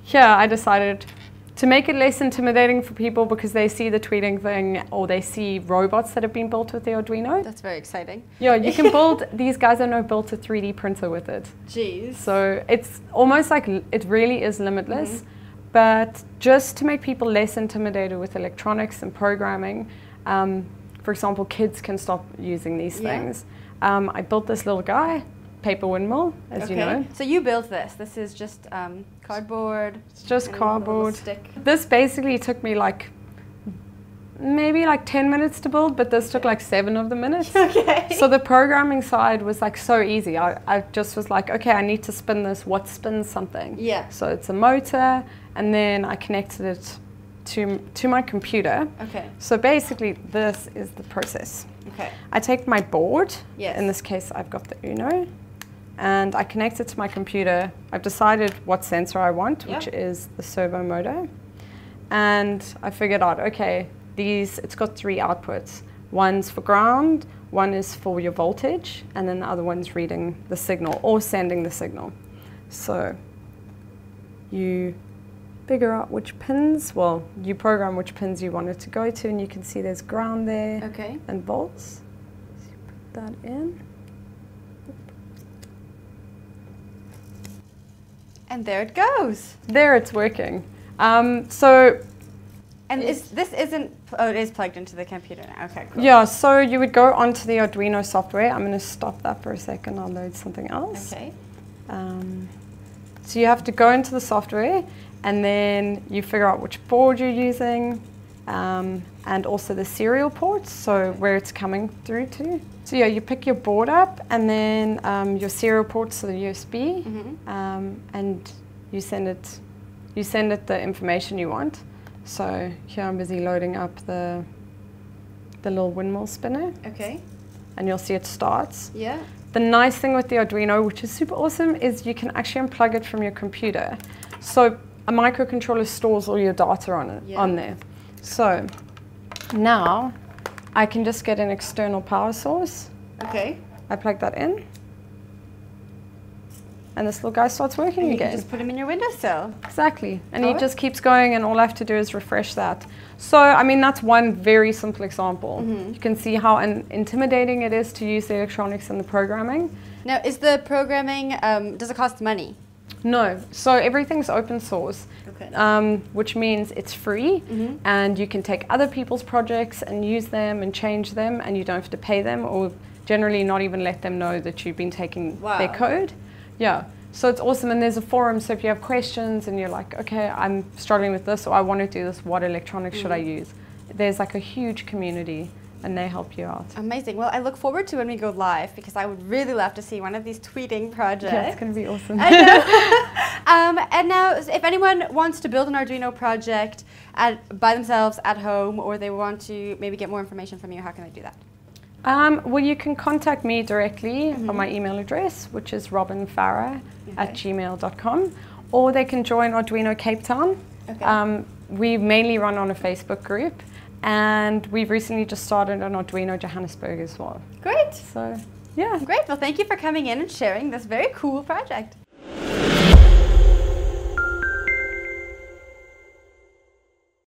here I decided to make it less intimidating for people because they see the tweeting thing or they see robots that have been built with the Arduino. That's very exciting. Yeah, you can build, these guys I know built a 3D printer with it. Jeez. So it's almost like it really is limitless. But just to make people less intimidated with electronics and programming, for example, kids can stop using these things. I built this little guy, paper windmill, as you know. So you built this. This is just cardboard. It's just cardboard. Stick. This basically took me like maybe like 10 minutes to build, but this took like 7 of the minutes. Okay. So the programming side was like so easy. I just was like, okay, I need to spin this. What spins something? Yeah. So it's a motor, and then I connected it to my computer. Okay. So basically, this is the process. Okay. I take my board. Yes. In this case, I've got the Uno. And I connect it to my computer. I've decided what sensor I want, which is the servo motor. And I figured out, okay, it's got 3 outputs. One's for ground, one is for your voltage, and then the other one's reading the signal or sending the signal. So you figure out which pins, well, you program which pins you want it to go to, and you can see there's ground there and volts. So you put that in. And there it goes. There it's working. And this isn't, oh, it is plugged into the computer now. Okay, cool. Yeah, so you would go onto the Arduino software. I'm going to stop that for a second. I'll load something else. Okay. So you have to go into the software, and then you figure out which board you're using, and also the serial ports, so where it's coming through to. So yeah, you pick your board up, and then your serial ports to the USB, and you send it the information you want. So here I'm busy loading up the little windmill spinner. Okay. And you'll see it starts. Yeah. The nice thing with the Arduino, which is super awesome, is you can actually unplug it from your computer. So a microcontroller stores all your data on it, on there. So now I can just get an external power source. Okay. I plug that in, and this little guy starts working and you again. can just put him in your windowsill. Exactly. And he just keeps going, and all I have to do is refresh that. So, I mean, that's one very simple example. You can see how intimidating it is to use the electronics and the programming. Now, is the programming, does it cost money? No. So everything's open source, which means it's free, and you can take other people's projects and use them and change them, and you don't have to pay them or generally not even let them know that you've been taking their code. Yeah, so it's awesome, and there's a forum, so if you have questions and you're like, okay, I'm struggling with this, or I want to do this, what electronics should I use? There's like a huge community, and they help you out. Amazing. Well, I look forward to when we go live, because I would really love to see one of these tweeting projects. Yeah, it's going to be awesome. I know. And now, if anyone wants to build an Arduino project by themselves at home, or they want to maybe get more information from you, how can they do that? Well, you can contact me directly on my email address, which is robynfarah@gmail.com, or they can join Arduino Cape Town. We mainly run on a Facebook group, and we've recently just started an Arduino Johannesburg as well. Great. So, yeah. Great. Well, thank you for coming in and sharing this very cool project.